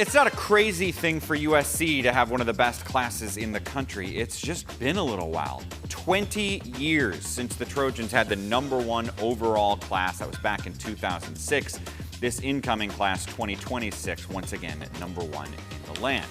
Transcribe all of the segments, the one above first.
It's not a crazy thing for USC to have one of the best classes in the country. It's just been a little while. 20 years since the Trojans had the #1 overall class. That was back in 2006. This incoming class, 2026, once again at #1 in the land.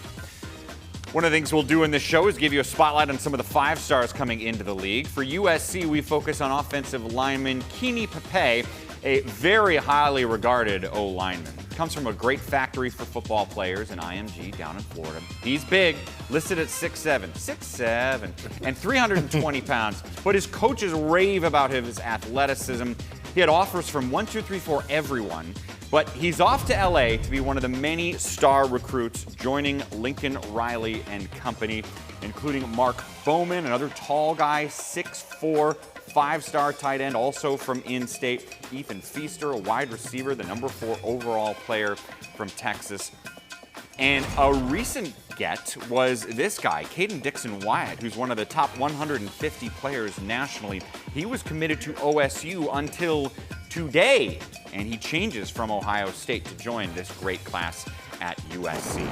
One of the things we'll do in this show is give you a spotlight on some of the 5 stars coming into the league. For USC, we focus on offensive lineman Kenny Pepe, a very highly regarded O-lineman. Comes from a great factory for football players in IMG down in Florida. He's big, listed at 6'7", and 320 pounds. But his coaches rave about his athleticism. He had offers from 1, 2, 3, 4, everyone. But he's off to LA to be one of the many star recruits joining Lincoln Riley and company, including Mark Bowman, another tall guy, 6'4", 5-star tight end, also from in-state. Ethan Feaster, a wide receiver, the #4 overall player from Texas. And a recent get was this guy, Caden Dixon-Wyatt, who's one of the top 150 players nationally. He was committed to OSU until today, and he changes from Ohio State to join this great class at USC.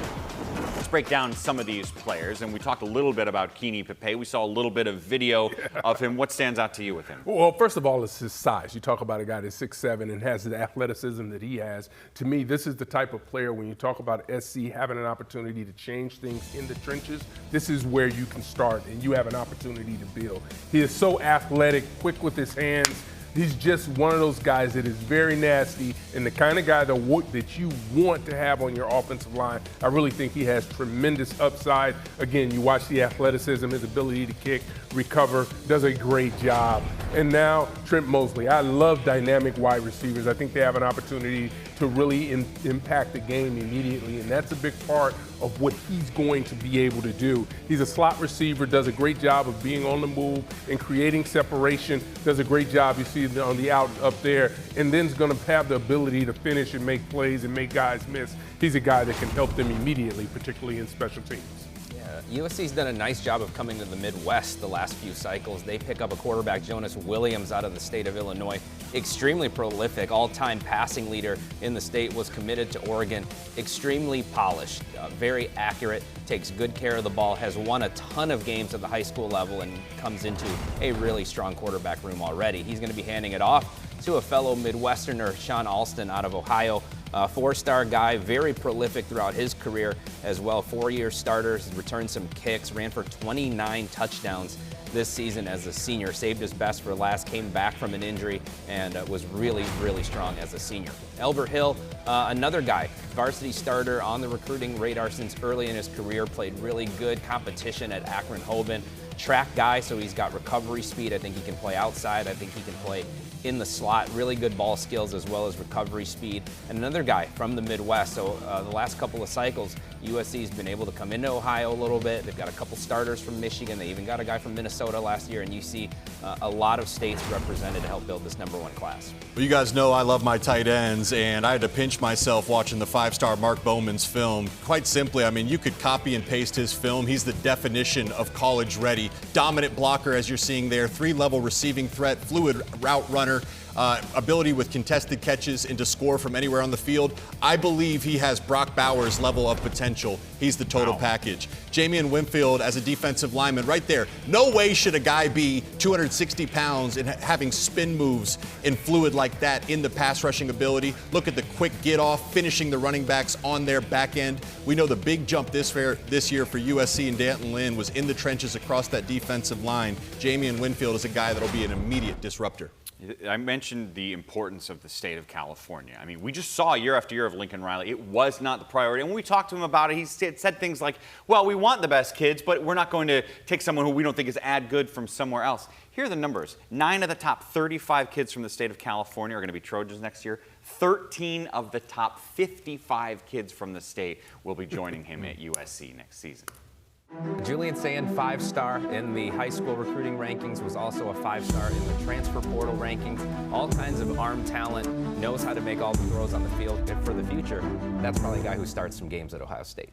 Let's break down some of these players, and we talked a little bit about Kenny Pepe. We saw a little bit of video of him. What stands out to you with him? Well, first of all, it's his size. You talk about a guy that's 6'7" and has the athleticism that he has. To me, this is the type of player, when you talk about SC having an opportunity to change things in the trenches, this is where you can start and you have an opportunity to build. He is so athletic, quick with his hands. He's just one of those guys that is very nasty and the kind of guy that you want to have on your offensive line. I really think he has tremendous upside. Again, you watch the athleticism, his ability to kick, recover, does a great job. And now Trent Mosley. I love dynamic wide receivers. I think they have an opportunity to really impact the game immediately, and that's a big part of what he's going to be able to do. He's a slot receiver, does a great job of being on the move and creating separation, does a great job, you see on the out up there, and then is going to have the ability to finish and make plays and make guys miss. He's a guy that can help them immediately, particularly in special teams. USC's done a nice job of coming to the Midwest the last few cycles. They pick up a quarterback, Jonas Williams, out of the state of Illinois. Extremely prolific, all-time passing leader in the state, was committed to Oregon. Extremely polished, very accurate, takes good care of the ball, has won a ton of games at the high school level, and comes into a really strong quarterback room already. He's going to be handing it off to a fellow Midwesterner, Sean Alston, out of Ohio. 4-star guy, very prolific throughout his career as well. 4-year starter, returned some kicks, ran for 29 touchdowns this season as a senior. Saved his best for last, came back from an injury, and was really, really strong as a senior. Elbert Hill, another guy, varsity starter on the recruiting radar since early in his career, played really good competition at Akron-Hoban. Track guy, so he's got recovery speed. I think he can play outside. I think he can play in the slot. Really good ball skills as well as recovery speed. And another guy from the Midwest. So the last couple of cycles, USC's been able to come into Ohio a little bit. They've got a couple starters from Michigan. They even got a guy from Minnesota last year. And you see a lot of states represented to help build this #1 class. Well, you guys know I love my tight ends, and I had to pinch myself watching the 5-star Mark Bowman's film. Quite simply, I mean, you could copy and paste his film. He's the definition of college ready. Dominant blocker, as you're seeing there, 3-level receiving threat, fluid route runner, ability with contested catches and to score from anywhere on the field. I believe he has Brock Bowers' level of potential. He's the total package. Jamian Winfield as a defensive lineman right there. No way should a guy be 260 pounds and having spin moves and fluid like that in the pass rushing ability. Look at the quick get off, finishing the running backs on their back end. We know the big jump this year for USC and Danton Lynn was in the trenches across that defensive line. Jamian Winfield is a guy that'll be an immediate disruptor. I mentioned the importance of the state of California. I mean, we just saw year after year of Lincoln Riley. It was not the priority. And when we talked to him about it, he said things like, well, we want the best kids, but we're not going to take someone who we don't think is as good from somewhere else. Here are the numbers. 9 of the top 35 kids from the state of California are going to be Trojans next year. 13 of the top 55 kids from the state will be joining him at USC next season. Julian Sand, 5-star in the high school recruiting rankings, was also a 5-star in the transfer portal rankings. All kinds of arm talent, knows how to make all the throws on the field for the future. That's probably a guy who starts some games at Ohio State.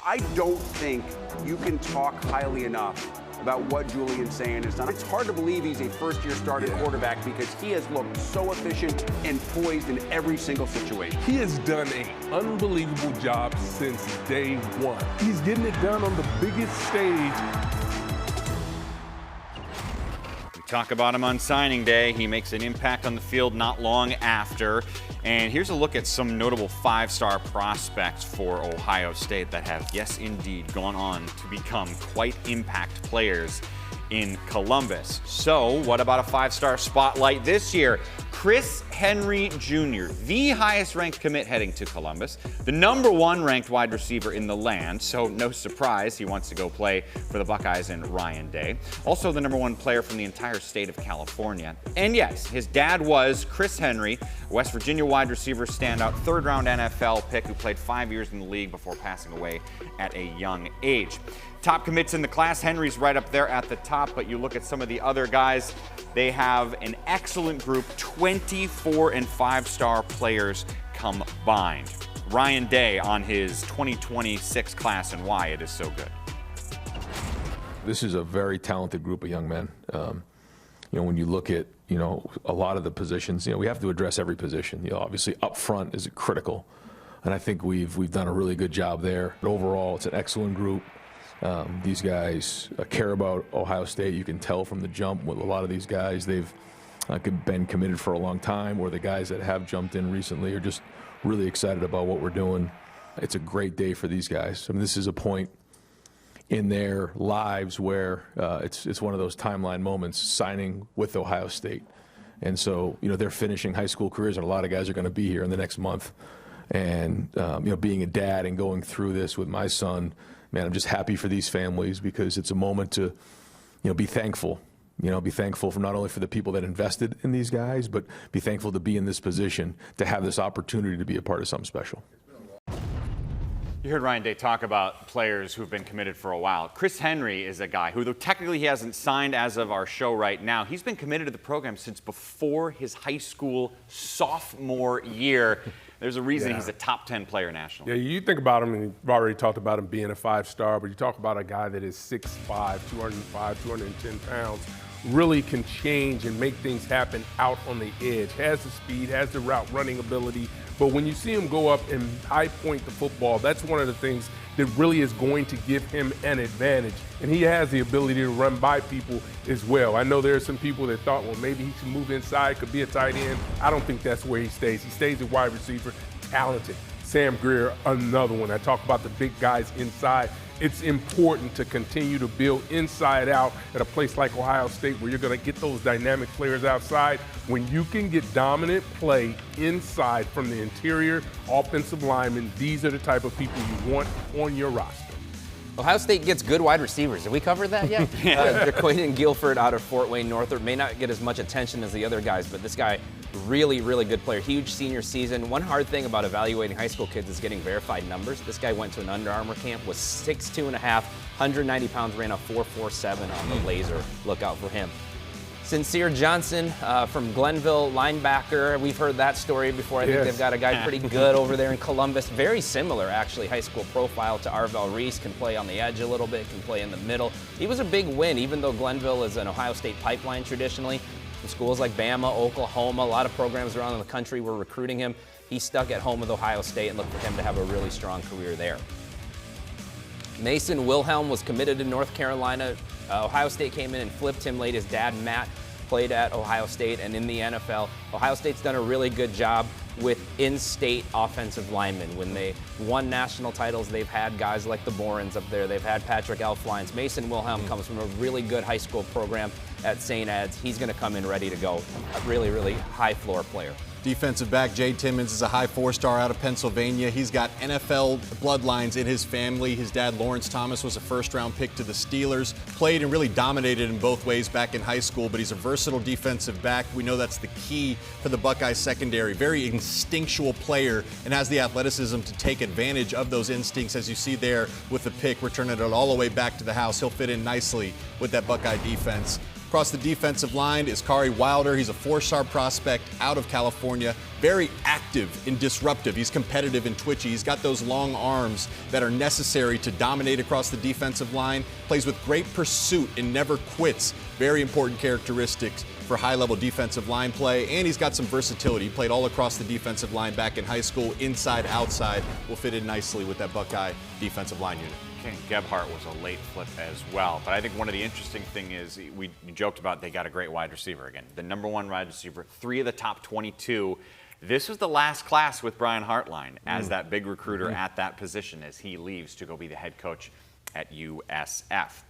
I don't think you can talk highly enough about what Julian Sand has done. It's hard to believe he's a first-year starting quarterback because he has looked so efficient and poised in every single situation. He has done an unbelievable job since day one. He's getting it done on the biggest stage. We talk about him on signing day. He makes an impact on the field not long after. And here's a look at some notable five-star prospects for Ohio State that have, yes, indeed, gone on to become quite impact players in Columbus. So what about a five-star spotlight this year? Chris Henry Jr., the highest-ranked commit heading to Columbus, the #1 ranked wide receiver in the land, so no surprise he wants to go play for the Buckeyes and Ryan Day. Also the #1 player from the entire state of California. And yes, his dad was Chris Henry, West Virginia wide receiver standout, third-round NFL pick who played 5 years in the league before passing away at a young age. Top commits in the class, Henry's right up there at the top, but you look at some of the other guys, they have an excellent group, 24 and 5-star players combined. Ryan Day on his 2026 class and why it is so good. This is a very talented group of young men. When you look at, a lot of the positions, we have to address every position. Obviously up front is critical, and I think we've done a really good job there. But overall, it's an excellent group. These guys care about Ohio State. You can tell from the jump with a lot of these guys. They've been committed for a long time, or the guys that have jumped in recently are just really excited about what we're doing. It's a great day for these guys. I mean, this is a point in their lives where it's one of those timeline moments, signing with Ohio State. And so, they're finishing high school careers, and a lot of guys are going to be here in the next month. And, being a dad and going through this with my son, man, I'm just happy for these families because it's a moment to, be thankful. Be thankful for not only for the people that invested in these guys, but be thankful to be in this position, to have this opportunity to be a part of something special. You heard Ryan Day talk about players who've been committed for a while. Chris Henry is a guy who, though technically he hasn't signed as of our show right now, he's been committed to the program since before his high school sophomore year. There's a reason he's a top 10 player nationally. Yeah, you think about him, and you've already talked about him being a 5-star, but you talk about a guy that is 6'5", 205, 210 pounds, really can change and make things happen out on the edge, has the speed, has the route running ability. But when you see him go up and high point the football, that's one of the things that really is going to give him an advantage. And he has the ability to run by people as well. I know there are some people that thought, well, maybe he should move inside, could be a tight end. I don't think that's where he stays. He stays a wide receiver, talented. Sam Greer, another one. I talk about the big guys inside. It's important to continue to build inside out at a place like Ohio State where you're going to get those dynamic players outside. When you can get dominant play inside from the interior offensive linemen, these are the type of people you want on your roster. Ohio State gets good wide receivers. Have we covered that yet? Jaquaden Guilford out of Fort Wayne Northrop may not get as much attention as the other guys, but this guy, really, really good player. Huge senior season. One hard thing about evaluating high school kids is getting verified numbers. This guy went to an Under Armour camp, was 6'2.5", 190 pounds, ran a 4.47 on the laser. Look out for him. Sincere Johnson from Glenville, linebacker. We've heard that story before. I think they've got a guy pretty good over there in Columbus. Very similar, actually, high school profile to Arvell Reese. Can play on the edge a little bit, can play in the middle. He was a big win, even though Glenville is an Ohio State pipeline traditionally. From schools like Bama, Oklahoma, a lot of programs around the country were recruiting him. He stuck at home with Ohio State and looked for him to have a really strong career there. Mason Wilhelm was committed to North Carolina. Ohio State came in and flipped him late. His dad, Matt, played at Ohio State and in the NFL. Ohio State's done a really good job with in-state offensive linemen. When they won national titles, they've had guys like the Borens up there. They've had Patrick Elflines. Mason Wilhelm comes from a really good high school program at St. Ed's. He's going to come in ready to go. A really, really high floor player. Defensive back Jay Timmons is a high 4-star out of Pennsylvania. He's got NFL bloodlines in his family. His dad, Lawrence Thomas, was a first-round pick to the Steelers. Played and really dominated in both ways back in high school, but he's a versatile defensive back. We know that's the key for the Buckeye secondary. Very instinctual player and has the athleticism to take advantage of those instincts, as you see there with the pick, returning it all the way back to the house. He'll fit in nicely with that Buckeye defense. Across the defensive line is Kari Wilder. He's a 4-star prospect out of California. Very active and disruptive. He's competitive and twitchy. He's got those long arms that are necessary to dominate across the defensive line. Plays with great pursuit and never quits. Very important characteristics for high-level defensive line play. And he's got some versatility. He played all across the defensive line back in high school, inside, outside. Will fit in nicely with that Buckeye defensive line unit. Ken Gebhardt was a late flip as well. But I think one of the interesting thing is we joked about they got a great wide receiver again. The #1 wide receiver, 3 of the top 22. This was the last class with Brian Hartline as that big recruiter at that position as he leaves to go be the head coach at USF.